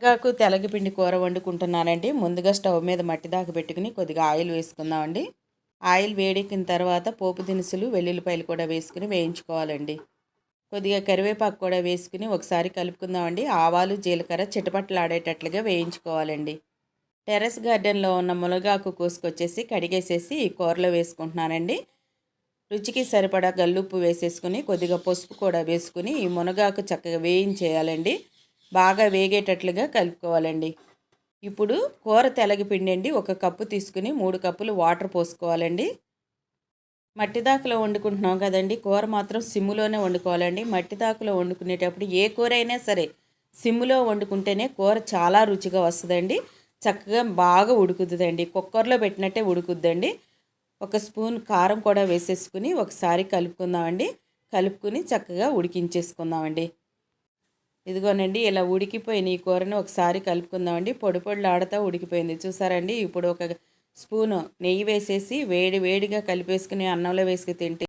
మునగాకు తెలగపిండి కూర వండుకుంటున్నానండి. ముందుగా స్టవ్ మీద మట్టి దాకా పెట్టుకుని కొద్దిగా ఆయిల్ వేసుకుందామండి. ఆయిల్ వేడెక్కిన తర్వాత పోపు దినుసులు, వెల్లుల్లిపాయలు కూడా వేసుకుని వేయించుకోవాలండి. కొద్దిగా కరివేపాకు కూడా వేసుకుని ఒకసారి కలుపుకుందామండి. ఆవాలు, జీలకర్ర చిటపటలాడేటట్లుగా వేయించుకోవాలండి. టెర్రస్ గార్డెన్లో ఉన్న మునగాకు కోసుకొచ్చేసి కడిగేసేసి కూరలో వేసుకుంటున్నానండి. రుచికి సరిపడా గల్లుప్పు వేసేసుకుని కొద్దిగా పసుపు కూడా వేసుకుని ఈ మునగాకు చక్కగా వేయించేయాలండి. బాగా వేగేటట్లుగా కలుపుకోవాలండి. ఇప్పుడు కూర తెలగపిండి అండి 1 కప్పు తీసుకుని 3 కప్పులు వాటర్ పోసుకోవాలండి. మట్టి దాకలో వండుకుంటున్నాం కదండి, కూర మాత్రం సిమ్ములోనే వండుకోవాలండి. మట్టి దాకలో వండుకునేటప్పుడు ఏ కూర అయినా సరే సిమ్ములో వండుకుంటేనే కూర చాలా రుచిగా వస్తుందండి. చక్కగా బాగా ఉడుకుతుందండి. కుక్కర్లో పెట్టినట్టే ఉడుకుద్దండి. 1 స్పూన్ కారం కూడా వేసేసుకుని ఒకసారి కలుపుకుందామండి. కలుపుకుని చక్కగా ఉడికించేసుకుందామండి. ఇదిగోనండి ఇలా ఉడికిపోయిన ఈ కూరని ఒకసారి కలుపుకుందామండి. పొడి పొడిలాడుతూ ఉడికిపోయింది చూసారండి. ఇప్పుడు 1 స్పూను నెయ్యి వేసేసి వేడి వేడిగా కలిపేసుకుని అన్నంలో వేసుకు తింటే